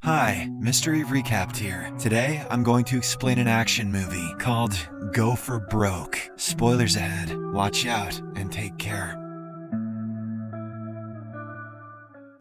Hi, Mystery Recapped here. Today, I'm going to explain an action movie called Go for Broke. Spoilers ahead. Watch out and take care.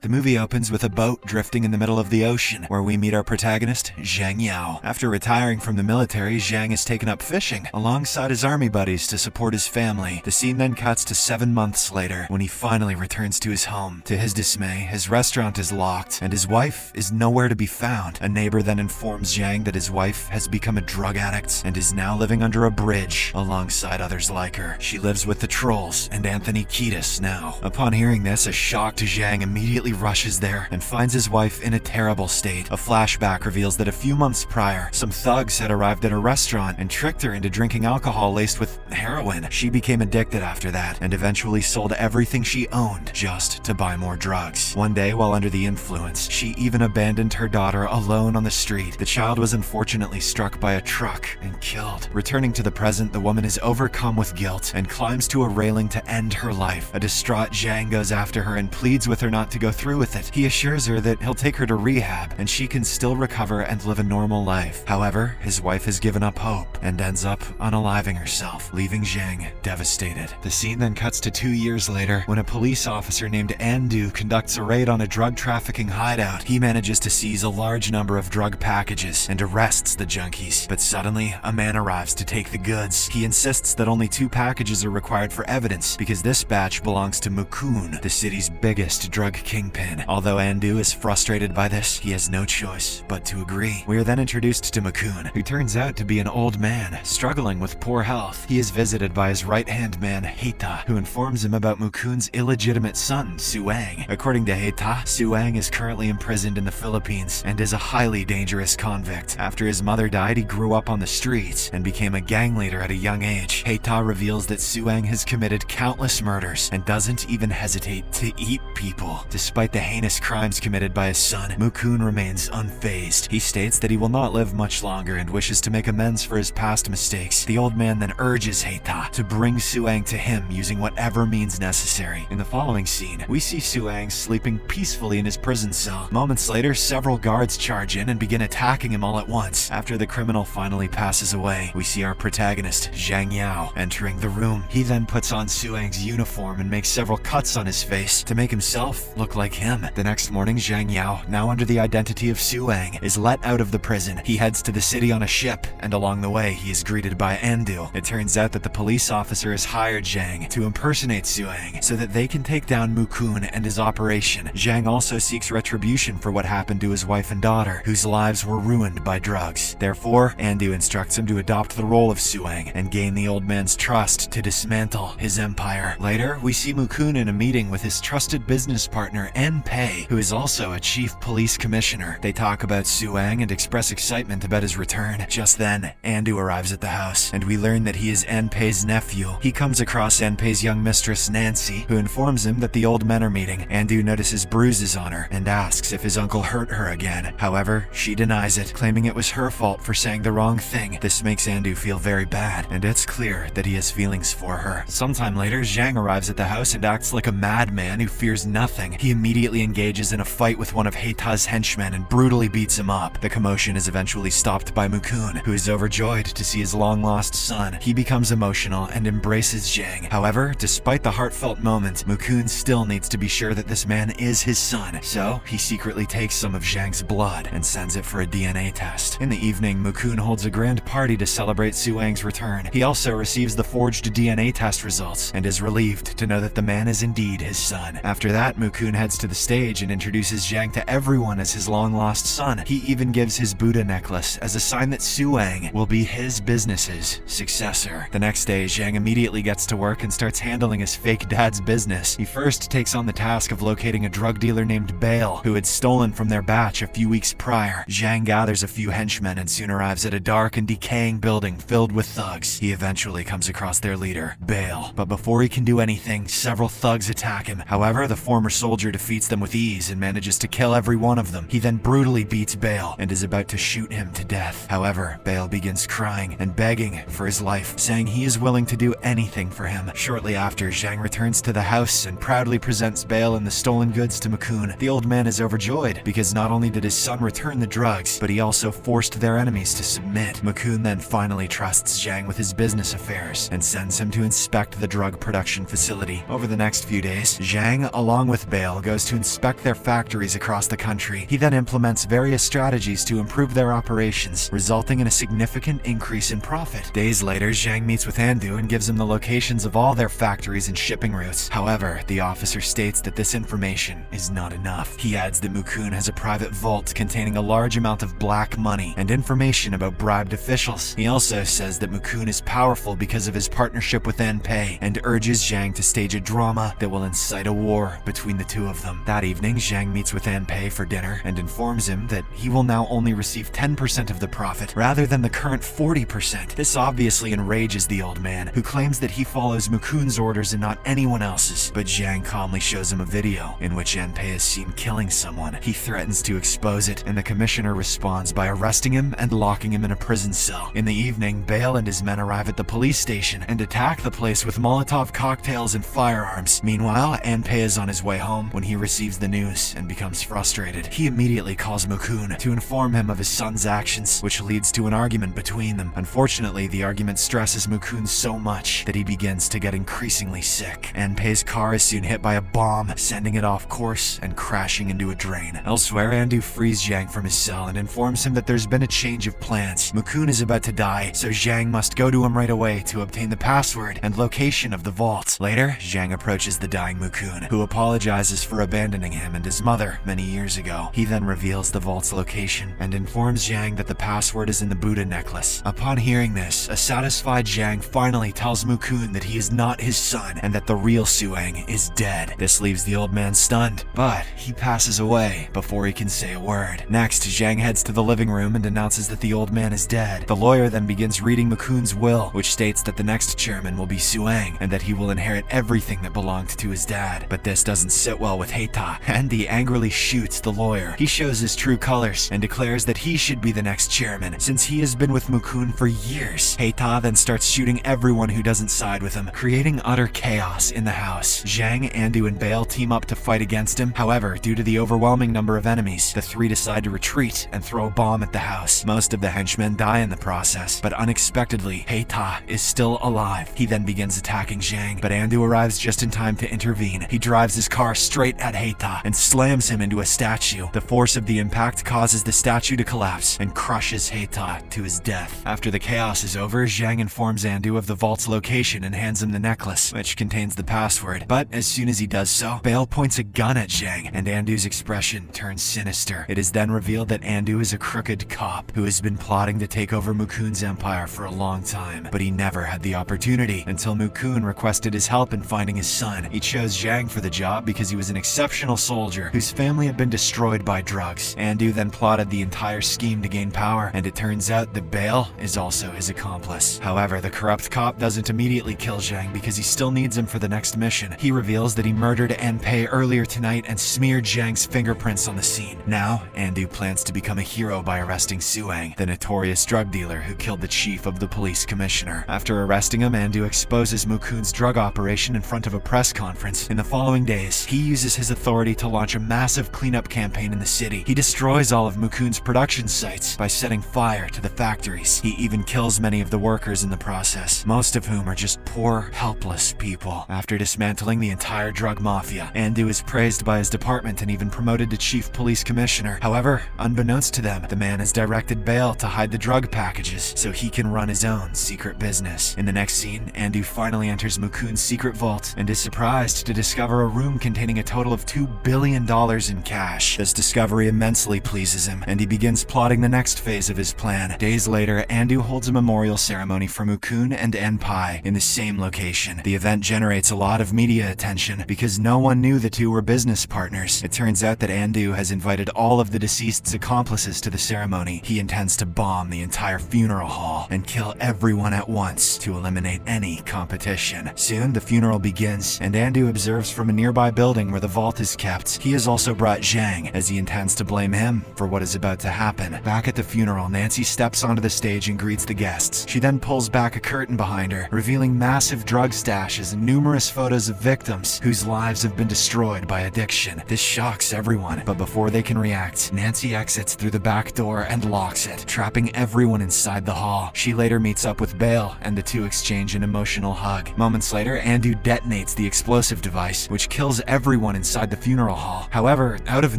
The movie opens with a boat drifting in the middle of the ocean, where we meet our protagonist, Zhang Yao. After retiring from the military, Zhang is taken up fishing, alongside his army buddies to support his family. The scene then cuts to 7 months later, when he finally returns to his home. To his dismay, his restaurant is locked, and his wife is nowhere to be found. A neighbor then informs Zhang that his wife has become a drug addict, and is now living under a bridge, alongside others like her. She lives with the trolls, and Anthony Kiedis now. Upon hearing this, a shocked Zhang immediately rushes there and finds his wife in a terrible state. A flashback reveals that a few months prior, some thugs had arrived at a restaurant and tricked her into drinking alcohol laced with heroin. She became addicted after that and eventually sold everything she owned just to buy more drugs. One day, while under the influence, she even abandoned her daughter alone on the street. The child was unfortunately struck by a truck and killed. Returning to the present, the woman is overcome with guilt and climbs to a railing to end her life. A distraught Zhang goes after her and pleads with her not to go through with it. He assures her that he'll take her to rehab and she can still recover and live a normal life. However, his wife has given up hope and ends up unaliving herself, leaving Zhang devastated. The scene then cuts to 2 years later, when a police officer named Andu conducts a raid on a drug trafficking hideout. He manages to seize a large number of drug packages and arrests the junkies. But suddenly, a man arrives to take the goods. He insists that only 2 packages are required for evidence because this batch belongs to Mukun, the city's biggest drug kingpin. Although Andu is frustrated by this, he has no choice but to agree. We are then introduced to Mukun, who turns out to be an old man, struggling with poor health. He is visited by his right-hand man, Heita, who informs him about Mukun's illegitimate son, Suang. According to Heita, Suang is currently imprisoned in the Philippines and is a highly dangerous convict. After his mother died, he grew up on the streets and became a gang leader at a young age. Heita reveals that Suang has committed countless murders and doesn't even hesitate to eat people. Despite the heinous crimes committed by his son, Mukun remains unfazed. He states that he will not live much longer and wishes to make amends for his past mistakes. The old man then urges Heita to bring Suang to him using whatever means necessary. In the following scene, we see Suang sleeping peacefully in his prison cell. Moments later, several guards charge in and begin attacking him all at once. After the criminal finally passes away, we see our protagonist, Zhang Yao, entering the room. He then puts on Suang's uniform and makes several cuts on his face to make himself look like him. The next morning, Zhang Yao, now under the identity of Suang, is let out of the prison. He heads to the city on a ship, and along the way, he is greeted by Andu. It turns out that the police officer has hired Zhang to impersonate Suang so that they can take down Mukun and his operation. Zhang also seeks retribution for what happened to his wife and daughter, whose lives were ruined by drugs. Therefore, Andu instructs him to adopt the role of Suang and gain the old man's trust to dismantle his empire. Later, we see Mukun in a meeting with his trusted business partner, Anpei, who is also a chief police commissioner. They talk about Suang and express excitement about his return. Just then, Andu arrives at the house, and we learn that he is Anpei's nephew. He comes across Anpei's young mistress, Nancy, who informs him that the old men are meeting. Andu notices bruises on her and asks if his uncle hurt her again. However, she denies it, claiming it was her fault for saying the wrong thing. This makes Andu feel very bad, and it's clear that he has feelings for her. Sometime later, Zhang arrives at the house and acts like a madman who fears nothing. He immediately engages in a fight with one of Heita's henchmen and brutally beats him up. The commotion is eventually stopped by Mukun, who is overjoyed to see his long-lost son. He becomes emotional and embraces Zhang. However, despite the heartfelt moment, Mukun still needs to be sure that this man is his son, so he secretly takes some of Zhang's blood and sends it for a DNA test. In the evening, Mukun holds a grand party to celebrate Suang's return. He also receives the forged DNA test results and is relieved to know that the man is indeed his son. After that, Mukun heads to the stage and introduces Zhang to everyone as his long-lost son. He even gives his Buddha necklace as a sign that Suang will be his business's successor. The next day, Zhang immediately gets to work and starts handling his fake dad's business. He first takes on the task of locating a drug dealer named Bale, who had stolen from their batch a few weeks prior. Zhang gathers a few henchmen and soon arrives at a dark and decaying building filled with thugs. He eventually comes across their leader, Bale. But before he can do anything, several thugs attack him. However, the former soldier defeats them with ease and manages to kill every one of them. He then brutally beats Bale and is about to shoot him to death. However, Bale begins crying and begging for his life, saying he is willing to do anything for him. Shortly after, Zhang returns to the house and proudly presents Bale and the stolen goods to Mukun. The old man is overjoyed because not only did his son return the drugs, but he also forced their enemies to submit. Mukun then finally trusts Zhang with his business affairs and sends him to inspect the drug production facility. Over the next few days, Zhang, along with Bale, goes to inspect their factories across the country. He then implements various strategies to improve their operations, resulting in a significant increase in profit. Days later, Zhang meets with Andu and gives him the locations of all their factories and shipping routes. However, the officer states that this information is not enough. He adds that Mukun has a private vault containing a large amount of black money and information about bribed officials. He also says that Mukun is powerful because of his partnership with Anpei and urges Zhang to stage a drama that will incite a war between the two of them. That evening, Zhang meets with Anpei for dinner and informs him that he will now only receive 10% of the profit rather than the current 40%. This obviously enrages the old man, who claims that he follows Mukun's orders and not anyone else's. But Zhang calmly shows him a video in which Anpei is seen killing someone. He threatens to expose it, and the commissioner responds by arresting him and locking him in a prison cell. In the evening, Bale and his men arrive at the police station and attack the place with Molotov cocktails and firearms. Meanwhile, Anpei is on his way home when he receives the news and becomes frustrated. He immediately calls Mukun to inform him of his son's actions, which leads to an argument between them. Unfortunately, the argument stresses Mukun so much that he begins to get increasingly sick. Anpei's car is soon hit by a bomb, sending it off course and crashing into a drain. Elsewhere, Andu frees Zhang from his cell and informs him that there's been a change of plans. Mukun is about to die, so Zhang must go to him right away to obtain the password and location of the vault. Later, Zhang approaches the dying Mukun, who apologizes for abandoning him and his mother many years ago. He then reveals the vault's location and informs Zhang that the password is in the Buddha necklace. Upon hearing this, a satisfied Zhang finally tells Mukun that he is not his son and that the real Suang is dead. This leaves the old man stunned, but he passes away before he can say a word. Next, Zhang heads to the living room and announces that the old man is dead. The lawyer then begins reading Mukun's will, which states that the next chairman will be Suang and that he will inherit everything that belonged to his dad. But this doesn't sit well with Heita, and he angrily shoots the lawyer. He shows his true colors and declares that he should be the next chairman, since he has been with Mukun for years. Heita then starts shooting everyone who doesn't side with him, creating utter chaos in the house. Zhang, Andu, and Bale team up to fight against him. However, due to the overwhelming number of enemies, the three decide to retreat and throw a bomb at the house. Most of the henchmen die in the process, but unexpectedly, Heita is still alive. He then begins attacking Zhang, but Andu arrives just in time to intervene. He drives his car straight at Heita and slams him into a statue. The force of the impact causes the statue to collapse and crushes Heita to his death. After the chaos is over, Zhang informs Andu of the vault's location and hands him the necklace, which contains the password. But as soon as he does so, Bale points a gun at Zhang, and Andu's expression turns sinister. It is then revealed that Andu is a crooked cop who has been plotting to take over Mukun's empire for a long time, but he never had the opportunity until Mukun requested his help in finding his son. He chose Zhang for the job because he was an exceptional soldier whose family had been destroyed by drugs. Andu then plotted the entire scheme to gain power, and it turns out that Bale is also his accomplice. However, the corrupt cop doesn't immediately kill Zhang because he still needs him for the next mission. He reveals that he murdered Anpei earlier tonight and smeared Zhang's fingerprints on the scene. Now, Andu plans to become a hero by arresting Suang, the notorious drug dealer who killed the chief of the police commissioner. After arresting him, Andu exposes Mukun's drug operation in front of a press conference. In the following days, he uses his authority to launch a massive cleanup campaign in the city. He destroys all of Mukun's production sites by setting fire to the factories. He even kills many of the workers in the process, most of whom are just poor, helpless people. After dismantling the entire drug mafia, Andu is praised by his department and even promoted to chief police commissioner. However, unbeknownst to them, the man has directed Bale to hide the drug packages so he can run his own secret business. In the next scene, Andu finally enters Mukun's secret vault and is surprised to discover a room containing a total of $2 billion in cash. This discovery immensely pleases him, and he begins plotting the next phase of his plan. Days later, Andu holds a memorial ceremony for Mukun and Anpei in the same location. The event generates a lot of media attention because no one knew the two were business partners. It turns out that Andu has invited all of the deceased's accomplices to the ceremony. He intends to bomb the entire funeral hall and kill everyone at once to eliminate any competition. Soon, the funeral begins, and Andu observes from a nearby building where the vault is kept, he has also brought Zhang, as he intends to blame him for what is about to happen. Back at the funeral, Nancy steps onto the stage and greets the guests. She then pulls back a curtain behind her, revealing massive drug stashes and numerous photos of victims whose lives have been destroyed by addiction. This shocks everyone, but before they can react, Nancy exits through the back door and locks it, trapping everyone inside the hall. She later meets up with Bale, and the two exchange an emotional hug. Moments later, Andu detonates the explosive device, which kills everyone inside the funeral hall. However, out of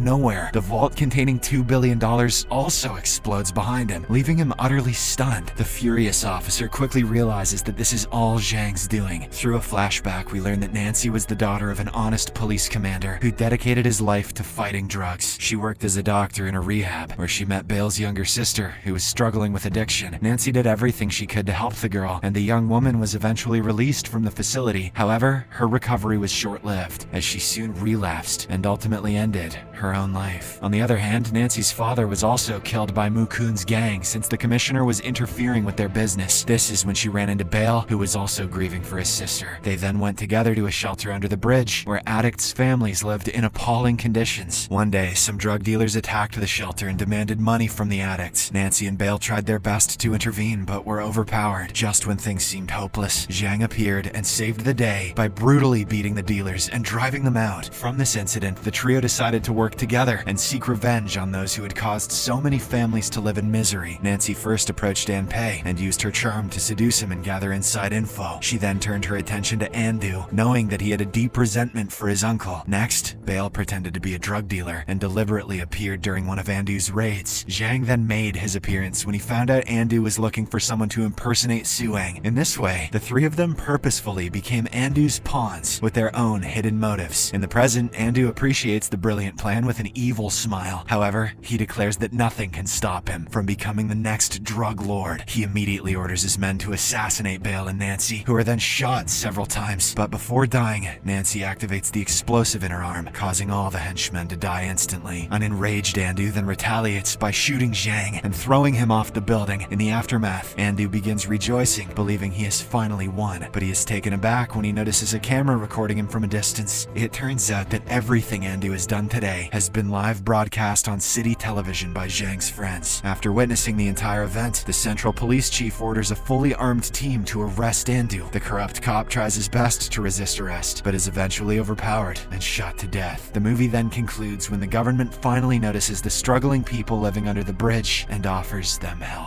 nowhere, the vault containing $2 billion also explodes behind him, leaving him utterly stunned. The furious officer quickly realizes that this is all Zhang's doing. Through a flashback, we learn that Nancy was the daughter of an honest police commander who dedicated his life to fighting drugs. She worked as a doctor in a rehab, where she met Bale's younger sister, who was struggling with addiction. Nancy did everything she could to help the girl, and the young woman was eventually released from the facility. However, her recovery was short-lived, as she soon relapsed and ultimately ended her own life. On the other hand, Nancy's father was also killed by Mukun's gang since the commissioner was interfering with their business. This is when she ran into Bale, who was also grieving for his sister. They then went together to a shelter under the bridge, where addicts' families lived in appalling conditions. One day, some drug dealers attacked the shelter and demanded money from the addicts. Nancy and Bale tried their best to intervene, but were overpowered. Just when things seemed hopeless, Zhang appeared and saved the day by brutally beating the dealers and driving them out. From this incident, the trio decided to work together and seek revenge on those who had caused so many families to live in misery. Nancy first approached Anpei and used her charm to seduce him and gather inside info. She then turned her attention to Andu, knowing that he had a deep resentment for his uncle. Next, Bale pretended to be a drug dealer and deliberately appeared during one of Andu's raids. Zhang then made his appearance when he found out Andu was looking for someone to impersonate Suang. In this way, the three of them purposefully became Andu's pawns with their own hidden motives. In the present, Andu appreciates the brilliant plan with an evil smile. However, he declares that nothing can stop him from becoming the next drug lord. He immediately orders his men to assassinate Bale and Nancy, who are then shot several times. But before dying, Nancy activates the explosive in her arm, causing all the henchmen to die instantly. An enraged Andu then retaliates by shooting Zhang and throwing him off the building. In the aftermath, Andu begins rejoicing, believing he has finally won, but he is taken aback when he notices a camera recording him from a distance. It turns out that everything Andu has done today has been live broadcast on city television by Zhang's friends. After witnessing the entire event, the central police chief orders a fully armed team to arrest Andu. The corrupt cop tries his best to resist arrest, but is eventually overpowered and shot to death. The movie then concludes when the government finally notices the struggling people living under the bridge and offers them help.